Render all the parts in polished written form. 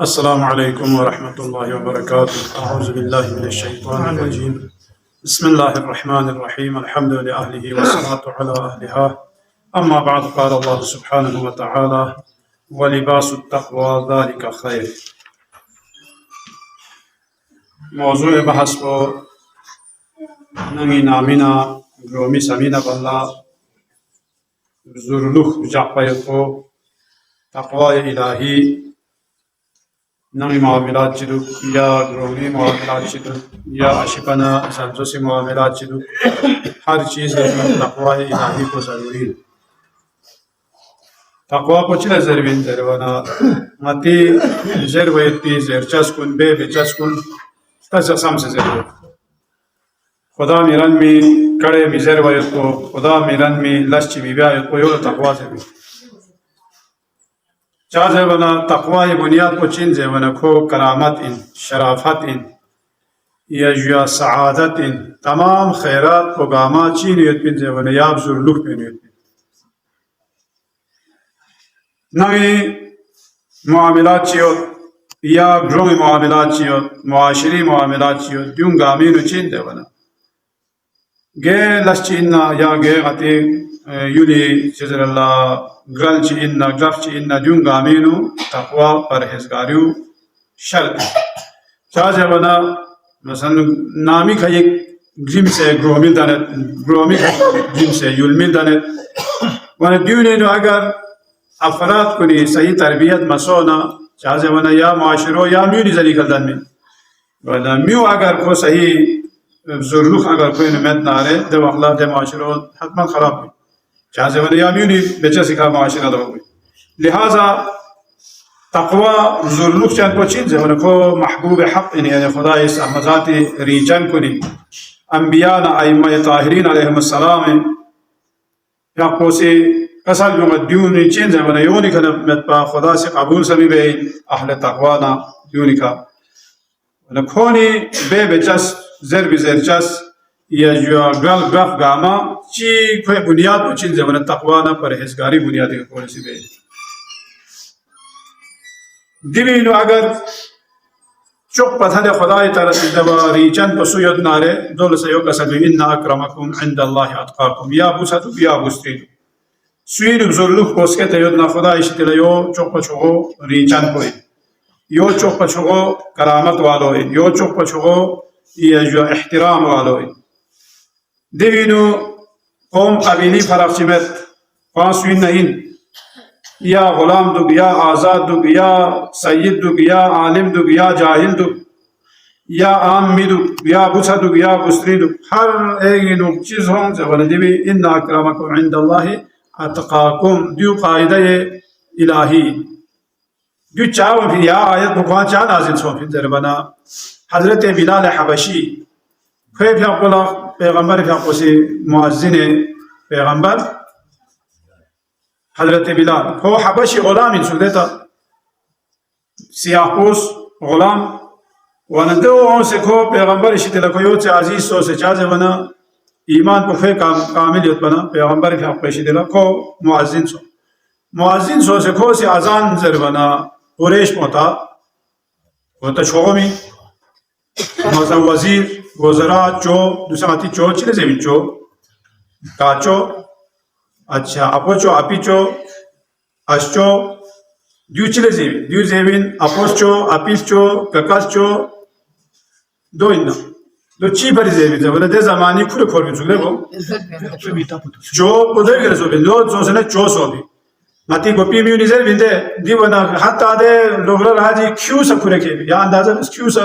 السلام عليكم ورحمة الله وبركاته. أعوذ بالله من الشيطان الرجيم. بسم الله الرحمن الرحيم. الحمد لأهله والصلاة على أهلها. أما بعد، قال الله سبحانه وتعالى: ولباس التقوى ذلك خير. موضوع بحث کو نمی نامنا گرومی سمینا بالله زرلوخ جعفیتو تقوى إلهي نمی معاملات چیدو یا گرومی معاملات چیدو یا اشپنا سنتوسی معاملات چیدو ہر چیز تقوی الہی کو ضروری ہے. تقوی کو چلا ضروری ضرورنا متی ضرورتی زرچس کن بے بچس کن تس سم سے ضرور خدا میرن می کڑے می ضرورت کو خدا میرن می لشچ می بیایت کو یو تقوی ضروری چا زیونا تقوی بنیاد کو چین زیونا کو کرامت ان شرافت ان یا سعادت ان تمام خیرات کو گاما چین یت پین زیونا یا بزرلوک پین یت پین نوی معاملات چیوت یا گرومی معاملات چیوت معاشری معاملات چیوت دیون گامینو چین زیونا گے لش چین یا گے غتی یولی جزر اللہ گرل چی ان گرف چی ان دیون گامینو تقوی پرہیزگاریو شرط چاہے بنا مثلا نامی کا یک گریم سے گرومی دانت گرومی گریم سے یولمی دانت ون دیونی نو اگر افراد کنی صحیح تربیت مسونا چاہے بنا یا معاشرو یا میونی ذریع کردن میں ونا میو اگر کو صحیح زرلوخ اگر کوئی نمت نہ رہے دو اخلاق دے معاشرو حتما خراب ہوئی چاہے بنا یا میونی بچہ سکھا معاشرہ دو ہوئی لہذا تقوى زرلوك چند کو چیز ہے کو محبوب حق یعنی خدا اس احمدات ریجن کنی انبیاء ائمہ طاہرین علیہم السلام یا کو سے کسل جو دیون چیز ہے ون یونی کنا متبا خدا سے قبول سبھی بے اہل تقوی نا یونی کا ون کھونی بے بچس زر بزرچس یا جو گل گف گاما چی کوئی بنیاد کو چیز ہے ون تقوی نا پرہیزگاری بنیاد کو سی بے دیوینو اگر چوک پتھر خدای تعالی دبا ریچن پسویت نارے دول سیو کسب ان اکرمکم عند اللہ اتقاکم یا بوساتو یا بوستید سوین بزرلوک کوسکے تیود نا خدای شتل یو چوک پچھو ریچن کوئی یو چوک پچھو کرامت والوئی یو چوک پچھو یہ جو احترام والوئی دیوینو قوم قبیلی فرق چمت فاسوین نہین یا غلام دو یا آزاد دو یا سید دو یا عالم دو یا جاہل دو یا عامی دو یا بوسا دو یا بسری دو ہر ایک نوک چیز ہوں سے ولدی بھی ان اکرمکم عند اللہ اتقاکم دیو قائدہ الہی دیو چاہو پھر یا آیت بکوان چاہ نازل سو پھر دربنا حضرت بلال حبشی پھر پھر پیغمبر پھر پھر معزن پیغمبر حضرت بلال هو حبشی غلام انسو دیتا سیاہ پوس غلام وندو اون سے کھو پیغمبر اشتی لکویوت سے عزیز سو سے چاہتے ونا ایمان کو فے کاملیت بنا پیغمبر فی حق پیشی دیلا کھو معزن سو سے کھو سے ازان زر بنا قریش پوتا وطا شومی مازا وزیر وزراء چو دوسراتی چو چلے زمین چو کاچو اچھا اپوچو اپیچو اشچو دیو چلے زیوین دیو زیوین اپوچو اپیچو ککاسچو دو اینا دو چی بری زیوین زیوین دے زمانی کھولے کھول بھی چکلے گو چو پودر گرے سو بین دو سوسنے چو سو بھی ماتی گوپی میونی زیوین دے دیوانا حتی دے لوگرہ راجی کیوں سا کھولے کے بھی یا اندازہ بس کیوں سا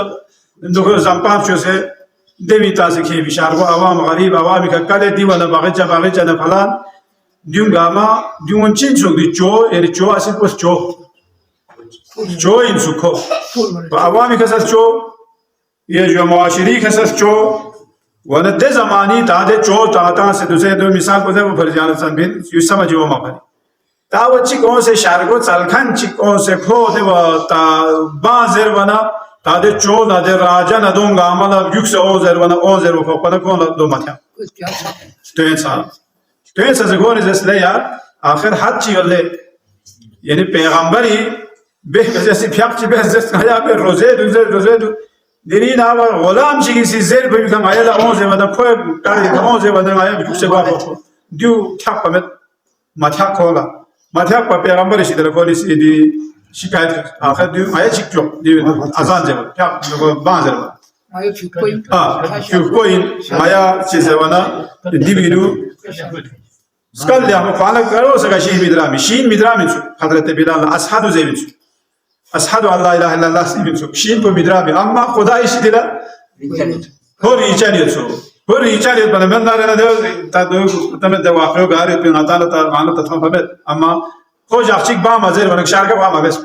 دوگرہ زمپاپ چو سے دیوی تازے کے بھی شارگو عوام غریب عوامی کا کلے دیوانا باغچہ نفلان دیون گاما دیون چین سوک دی چو یعنی چو اصل پس چو این سوکو و عوامی کساس چو یہ جو معاشری کساس چو وانا دے زمانی تا دے چو تا سے دوسرے دو مثال کو دے وہ پھر جانت سن بین یو سمجھو وہ مپری تا وہ چکوں سے شارگو چلکن چکوں سے کھو دے وہ تا بازر وانا تا دے چو نا دے راجا نا دون گاما نا یوک سے اوزر وانا اوزر وہ پھر کون دو متیا تو انسان تو ایسا زگون از اسلے یار آخر حد چی گلے یعنی پیغمبری بهجسي فياقتي بهجس هيا بروزيدو دينين هذا غلام شيء سيزير بيكم هيا لا أونزه بدن كوي كاري أونزه بدن هيا بيكوسه بابو ديو كابمت ما تاكولا ما تاكوا بيرامبر شيء تلقوني سيدي شكاية آخر ديو هيا شكله ديو أزان جبل كاب بانزر فيوكوين هيا شيزوانا ديبيدو سكال ليه فعلا كارو سكاشين مدرامي شين مدرامي حضرت بلال أسحدو زيبين أشهد أن لا إله إلا الله سيبين شين بمدرابي أما خداي شديلا هو ريجانيتو هو ريجانيت بنا من دارنا ده تدو تمد واقعه غاري بين عطانا تا معنا تفهم فهمت أما هو جاكشيك بام أزير بنا كشارك بام أبس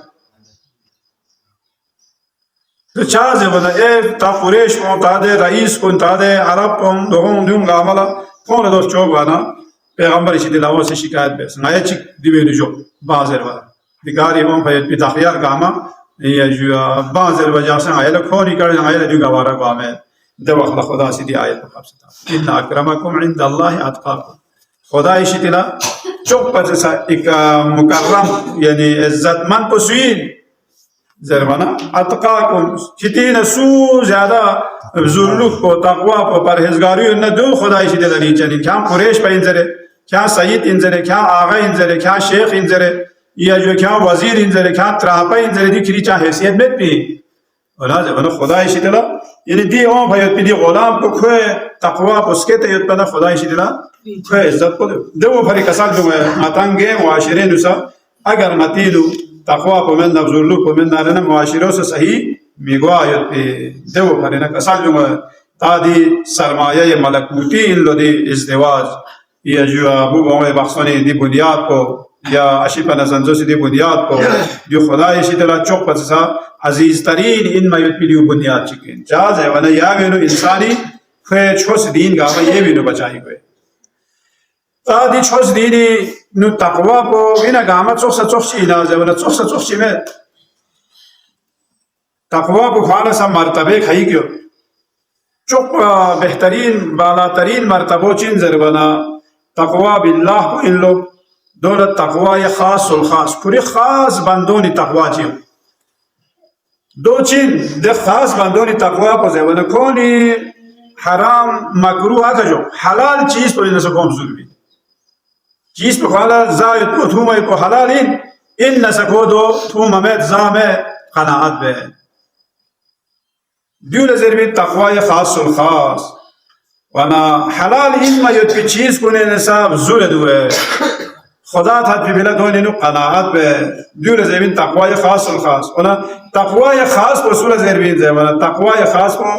تشاز بنا إيه تقريش كون تاده رئيس كون تاده عرب كون دوم دوم عملا كون دور شو بنا پیغمبر شديلا هو سشكايت بس نايا شيك دبي جو بازر بنا दिगारी हों भाई पिताखियार गामा ये जो बाज़र वजह से आये लोग खोनी कर आये लोग गवारा गामे दवा खला खुदा सीधी आये तो खाप सता इन्ना अक्रमकुम इंद अल्लाह अतकाकुम खुदा इसी तिला चौक पर जैसा एक मुकर्रम यानी इज्जतमंद कुसीन ज़रवाना अतकाकुम कितने सू ज़्यादा ज़ुल्लुक को तक़वा को परहेज़गारी उन्हें दो खुदा इसी तिला रीचनी क्या कुरैश पे इंजरे क्या सईद इंजरे क्या आगा इंजरे क्या शेख इंजरे या जो क्या वजीर इंजरे क्या त्रापा इंजरे दी किरी चाहे हैसियत में भी और आज बना खुदा इसी तरह यानी दी ओं भाई उतनी दी गुलाम को खोए तक़वा उसके ते उतना खुदा इसी तरह खोए इज्जत को दो भरी कसाल दो मतंगे मुआशरे नुसा अगर मतीलू तक़वा को में नफ्जुल्लु को में नारना मुआशरों से सही मिगवा युत्ते दो भरी ना कसाल दो तादी सरमाया ये मलकूती इन लोदी इज़्दिवाज ये जो अबू बावे बख्शनी दी बुनियाद को या अशिपा नज़ंजो से दी बुनियाद को जो खुदा इसी तरह चौक पर सा अजीज तरीन इन मयुत पीलियो बुनियाद चिकेन जाज है वना या वेनो इंसानी खे छोस दीन गावा ये वेनो बचाई हुए तादी छोस दीनी नु तक़वा को बिना गामा चौक सी ना जवना चौक सी में तक़वा को खाना सा मर्तबे खाई क्यों चौक बेहतरीन बाला तरीन मर्तबो चिन जरबना तक़वा बिल्लाह को इन लोग दौलत तक़वा ये खास और खास पूरे खास बंदों तक़वा चाहिए दो चीन दे खास बंदों तक़वा को ज़ेवन कोनी हराम मकरूह का जो हलाल चीज़ पर इनसे कौन ज़ुल्मी चीज़ पर खाला ज़ायद को थूमा को हलाल इन नसको दो थूमा में ज़ामे क़नाअत बे दूल ज़रबी तक़वा ये खास और खास वना हलाल इन में ये चीज़ को ने नसाब ज़ुल्द हुए खुदा था भी बिला दोने नु क़नाअत पे दूर ज़मीन तक़वा ये खास और खास वना तक़वा ये खास को सूरज ज़मीन ज़े वना तक़वा ये खास को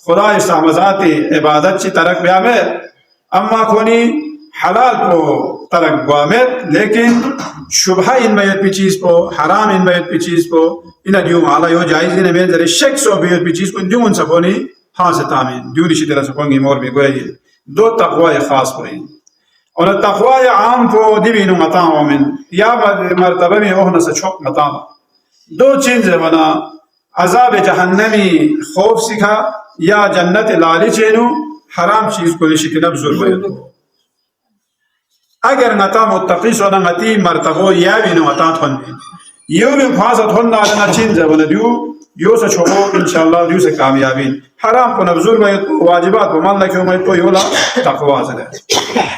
खुदा इस्तामज़ाती इबादत ची तरक ब्यामे अम्मा कोनी हलाल को तरक ब्यामे लेकिन शुभा इन मयत भी चीज़ को हराम इन मयत भी चीज़ को इन अड्यूं आला यो जायज़ इन में ज़रे शेख सो भी भी चीज़ को ड्यूं सकोनी हाँ से तामीन ड्यूं इसी तरह सकोंगी मोर भी कोई दो तक़वा ये खास कोई और तक़वा ये आम को दिवीनु मताओं में या मर्तबे में ओहना से छोक मताओं दो चीज़ है वना अज़ाब जहन्नमी खौफ सिखा या जन्नत लाली चेनु हराम चीज़ को लिशी तिलब ज़ुल्म अगर नता मुत्तक़ी सोना नती मर्तबो या बिनु मता थन यो भी फाज़त होना ना चीज़ है वना दियो यो से छोको इंशाअल्लाह दियो से कामयाबी हराम को नब्ज़ुल में तो वाजिबात को मान लगे में तो योला तक़वा से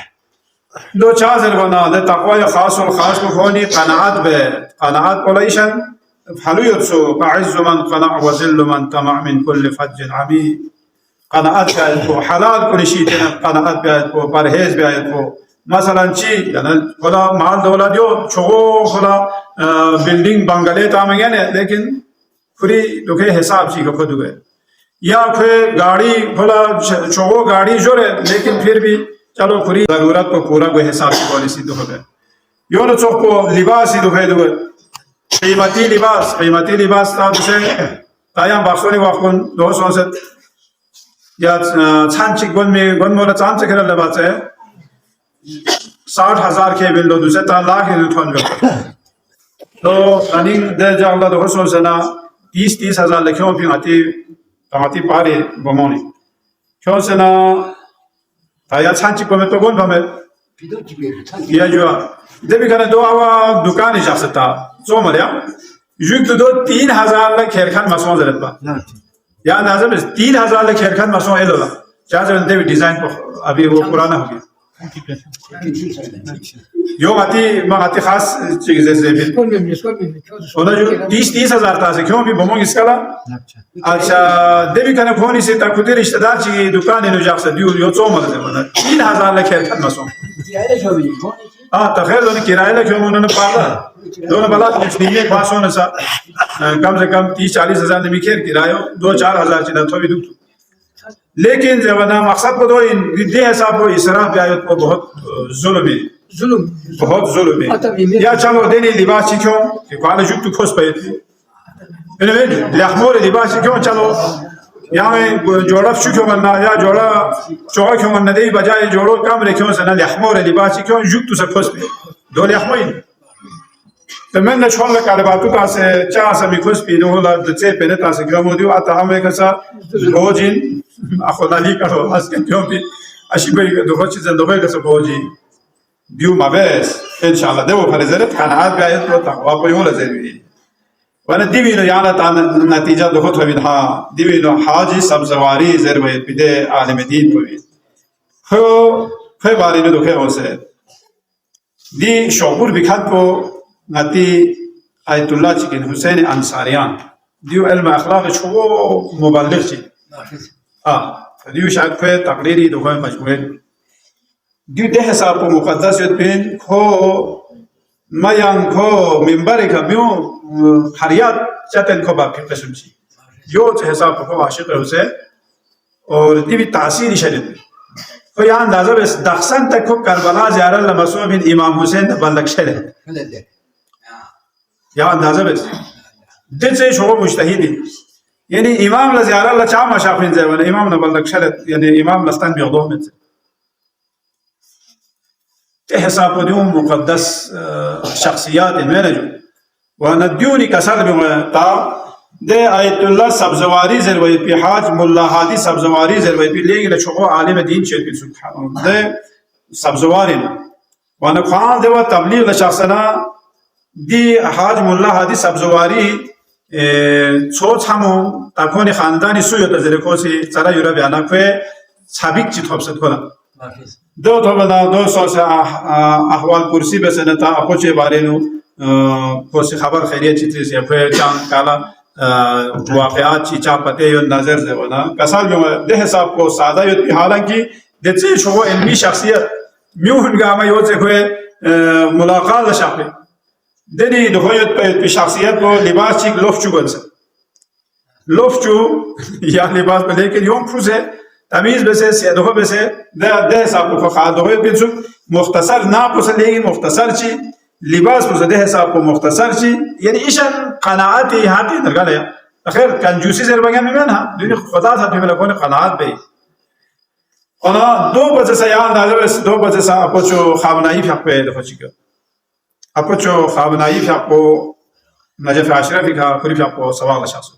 दो चाज़र बना दे तक़वा ये खास और खास को खोनी क़नाअत बे क़नाअत पोलाइशन फलुयत सो बाइज़ मन क़ना व ज़िल्ल मन तमा मिन कुल्ल फज्जिन अमी क़नाअत का को हलाल को निशीत न क़नाअत बे को परहेज़ बे को मसलन ची यानी खुदा माल दौलत यो छोगो खुदा बिल्डिंग बंगले तामेंगे ने लेकिन पूरी दुखे हिसाब ची को खुद हुए या फिर गाड़ी खुदा छोगो गाड़ी जोरे लेकिन फिर भी चलो खुरी जरूरत को पूरा को हिसाब से पॉलिसी दो है यो न चोक को लिबास ही दो है कीमती लिबास था दूसरे ताया बाक्सोनी वाकुन 200 या छांचिक गन मोला चांच करे लबाचे 60,000 के बिल दो दूसरे ता लाख ही थोन तो रनिंग दे जाऊंगा 200 से ना 30,000 लिखों फिर आती पारे बमोनी क्यों से ना ताया छांची को में तो कौन भामे या जो देवी का दो आवा दुकान ही जा सकता जो मरिया युक्त दो 3000 ला खेरखान मसों जरत बा या अंदाजा में 3000 ला खेरखान मसों एलोला चार जन डिजाइन अभी वो पुराना हो गया यो माती खास चीज जैसे भी और जो 30,000 था से क्यों भी बमों इसका ला अच्छा देवी का फोन इसे तक खुद रिश्तेदार चाहिए दुकान है जाक से दियो यो चो मर से बना 3,000 ला खेर खत मसो तखैर दोनों किराए ला क्यों उन्होंने पाला दोनों बला निकले पास होने सा कम से कम 30-40,000 ने मिखेर किरायो 2-4,000 चिना तो भी दुख लेकिन जब ना मकसद को तो इन विद्या हिसाब को इसराफ ब्यायत को बहुत जुल्म है बहुत जुल्म है या चलो देने लिबास क्यों कि कॉलेज जुट खोस पे इन्हें लखमोर लिबास क्यों चलो यहाँ जोड़ा क्यों करना या जोड़ा चौक क्यों करना दे बजाय जोड़ो कम रखियों से ना लखमोर लिबास क्यों जुट से खोस पे दो लखमोर तो मैंने छोड़ लगा बातों का से चार सभी खुश पी लो ला दचे पहले तासे क्यों मोदी आता हमें कैसा रोजिन अखोदाली करो आज के क्यों भी अशीबरी दो चीज़ें दो कैसे रोजी बियू माबेस इंशाल्लाह देखो फरिज़त खाना आज भी तो तकवा पर योला ज़रूरी वाला दिवी नो याना तान नतीजा दो खुद भी था दिवी नो हाजी सब्ज़वारी ज़रूरी बिदे आलम दीन को भी हो फिर बारी नो दुखे हो से दी शोबुर बिखात को नाती आयतुल्लाह चिकन हुसैन अंसारियान दियो इल्म अखलाक शो मुबल्लिग ची दियो शायद फिर तकरीरी दुखों मजबूर दियो दे हिसाब को मुकद्दस युद्ध खो मयंग खो मिंबर का म्यों हरियात चतन को बाप के सुनची यो हिसाब को आशिक हुसैन और दिवी तासीर शरीफ तो यहाँ अंदाज़ा बस दक्षिण तक को करबला ज़ियारत लमसो बिन इमाम हुसैन बल्लक शरीफ या अंदाज़ा बस दिल से शोभ मुश्तहिदी यानी इमाम लज़ियारा लचाम मशाफिन ज़ेवन इमाम नबल लक्षरत यानी इमाम लस्तान बियदों में से ते हिसाब को दियों मुक़द्दस शख्सियात इनमें जो वह नदियों कसर भी ता दे आयतुल्लाह सब्ज़वारी ज़रवई पे हाज मुल्ला हादी सब्ज़वारी ज़रवई पे लेकिन लचको आलिम दीन चेत पे सुबहान दे सब्ज़वारी वह न खान दे वह तबलीग लशख्सना दी हाज मुल्ला हादी सब्ज़वारी सोच हमो ताकोने खानदानी सुयो तजरे को से चरा युरा बयाना पे साबिक चित हो सकता है दो तो बना 200 से अहवाल कुर्सी पे से नता अपोचे बारे नो को से खबर खैरियत चित्रे से पे चांद काला वाक़यात चीचा पते यो नजर से बना कसाल में दे हिसाब को सादा युद्ध हालांकि देते शो इल्मी शख्सियत म्यूं हंगामा यो से कोई मुलाकात शाफे देनी दुखोयत पे शख्सियत को लिबास चिक लोफ्चू बन से लोफ्चू या लिबास पे लेकिन यों खुशे तमीज बसे सियादो बसे दे हिसाब को खादो है बिल्सु मुख्तसर ना पुसे लेकिन मुख्तसर ची लिबास पुसे दे हिसाब को मुख्तसर ची यानी ईशन कनाअती हाथी नरगल है आखिर कंजूसी से रबंगे में ना दुनिया खुदा था भी लोगों ने कनाअत पे और 2 बजे से याद आ जाए 2 बजे से आपको जो खाबनाई पे देखो चिका आपको जो खाबनाई आपको नजफ अशरफी का खुरी आपको सवाल शास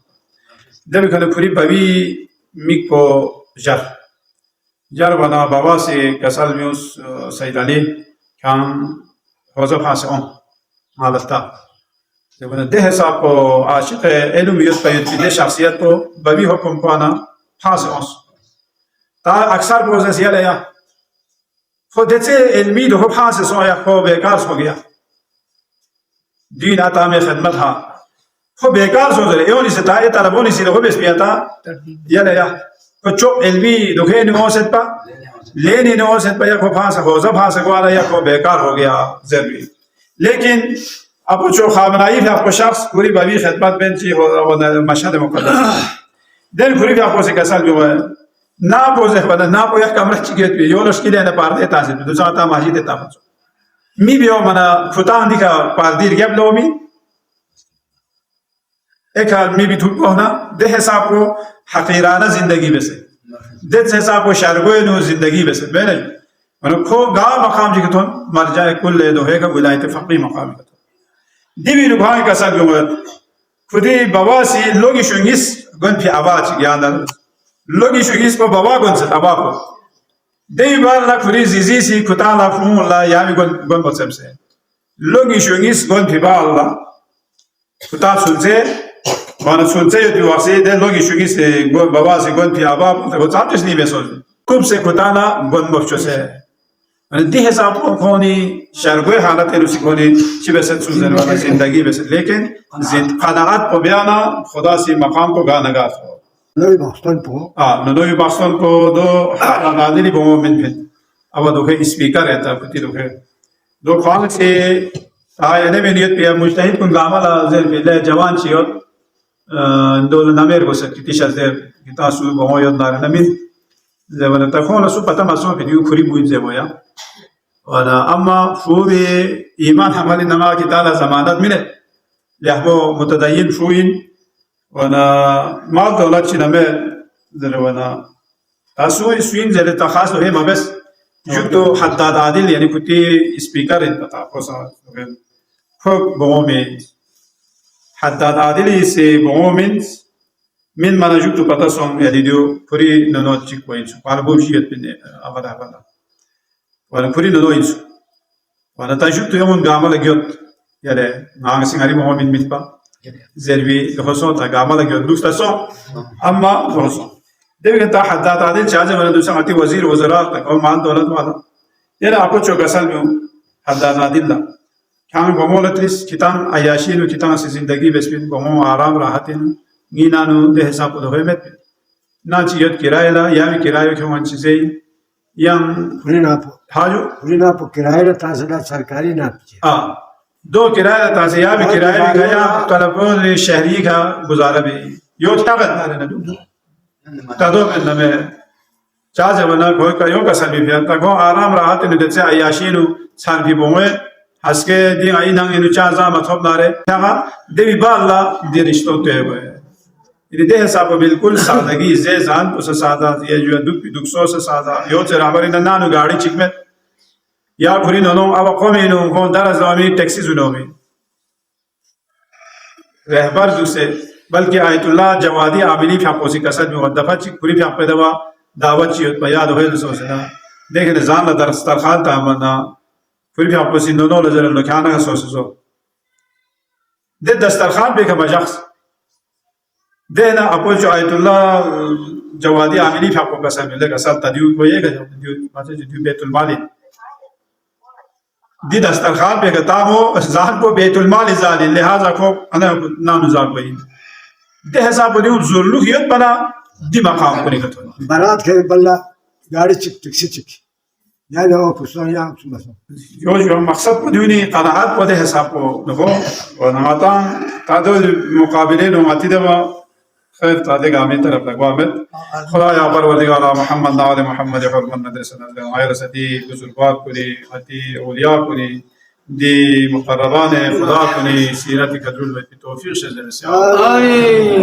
जब कल खुरी बवी मिक को जर बना बाबा से कसल म्यूस सईद अली खान हौज़ फासे on हालता जब बना दे हिसाब को आशिक एलुमियत पे दे शख्सियत को बवी हुक्म को आना फासे on ता अक्सर प्रोसेस ये ले या खुद से इल्मी दो फासे सो या को बेकार हो गया दीन आता में खिदमत हा खो बेकार सोच रहे योनी से ताए तरबोनी से लोगों बेस पियाता या ले या को चो एलवी दुखे निमोसेत पा लेनी निमोसेत पा या को फांसा को आला या को बेकार हो गया जरूरी लेकिन अब चो खामनाई है आपको शख्स पूरी बवी खिदमत बेंची हो मशहद मुक़द्दस दिन पूरी आपको से कसल भी हुआ ना पोज़े बना ना पोया कमरा चिकेत भी योलश की लेना पार देता से दूसरा ता माजी देता बच्चों मी बियो मना खुतान दिखा पारदीर गैप लो मी एक आदमी भी थुप होना दे हिसाब को हकीराना जिंदगी में से दे हिसाब को शर्गोए नो जिंदगी में से मैंने मनो खो गा मकाम जी कथोन मर जाए कुल ले दोहे का विलायत फकीर मकाम कथोन दिवी रुभाई का सब गुमत खुदी बवासी लोगी शुंगिस गन फी आवाज याद लोगी शुंगिस को बवा गन से तबा को दे बार ला खुरी जिजी सी खुता ला फूम ला यामी गन गन बसम से लोगी शुंगिस गन फी बा अल्लाह कुता सुनसे वाना सुनसे यो दिवासे दे लोगी शुगी से गो बाबा से गोन पियाबा तो चांचस नहीं बेसो कुब से कुताना गोन मफचो से अने दी हिसाब कोनी शरगोय हालत रुसी कोनी चिबेसत सुनजर वाला जिंदगी बेस लेकिन जिंद खनात को बयाना खुदा से मकाम को गाना गा नवी बॉस्टन को नोई बास्तन को दो नादिनी बोमो मिन फिन अब दोखे स्पीकर रहता कुती दो खान से एने में नियत पे मुजतहिद कुन गामला जल पे जवान छियो दो नमेर को सकती तिशल दे कितासु बोमो यो नार नमिन जवन तखोन सु पता मसो पे यू खुरी बुइन जे बोया और अम्मा फूबे ईमान हमली नमा की ताला जमानत मिले लहबो मुतदय्यिन फूइन وانا ما دولت نمه ذره وانا تاسوي سوين ذره تخاص هي ما بس جبتو حداد عادل يعني كنت سبيكر بتاع قصا فوق بومين حداد عادل سي بومين من ما جبتو بتاع سون يعني ديو فري نونوت شيء كويس على بوشيت بني أبدا وانا فري نونوينس وانا تجبتو يوم قامل جيت يعني ناقصين عليه بومين متبا زربي لخصوص تجامل جندوس تسون أما خصوص ده بيجي حداد عادل شاذ من دوسا عتي وزير وزراء تكون مان دولت والا يلا أبو شو قصال بيوم حداد عادل لا كان بمولتريس كتان عياشين وكتان زندگی بس بين بمو آرام راحتين نينانو ده حساب ده همت ناچيت كراية لا يا بي كراية كمان چيزي يان पुरीना पो किराए तासला सरकारी ना दो किराया तासे या भी किराया भी गया तलबों शहरी का गुजारा भी यो ताकत ना रहना दूँ तदो में नमे चाहे बना कोई का यो का सभी भी तक वो आराम राहत निकल से आयाशीनु साल भी बोए हंसके दी आई नंग इनु चाजा मतलब नारे क्या देवी बाला दी रिश्तों ते हुए ये देह साब बिल्कुल सादगी जे जान उस सादा ये जो दुख सो से सादा यो चराबरी नानु गाड़ी चिक में या पूरी नोनो अब कौमे नो कौन दराज़ लामी टैक्सी जुनोमी रहबर दूसरे बल्कि आयतुल्लाह जवादी आमिली फ़ाकोसी कसर में वद्दफ़ा चिक पूरी फ़ाक पे दवा दावत चियत बयाद होए तो सोचना देखें जान ला दरस्तारखान तामना पूरी फ़ाकोसी नोनो लजर लुकाना का सोचो दे दस्तारखान पे का मजाक दे ना अपोज आयतुल्लाह जवादी आमिली फ़ाको कसर में लेकर साथ तदियु को ये का जो बातें जो बैतुल माली दी दस्तरखान पे कतामो जान को बैतुल माल जाली लिहाजा को अना नानु जाग बई दे हिसाब ने ज़रूरियत बना दी मकाम को निकल बारात के बल्ला गाड़ी चिक टैक्सी चिक या लो पुसो या सुमसो जो मकसद को दुनी कनात को दे हिसाब को नको और नमाता तादो मुकाबले नो आती दवा खैर तादे गामी तरफ लगवामत खुदा या परवरदिगार मोहम्मद नाले मोहम्मद फरमान मदरसा आयर सदी बुजुर्गात कुनी अति औलिया कुनी दी मुकर्रबान खुदा कुनी सीरत कदरुल व तौफीक से आमीन।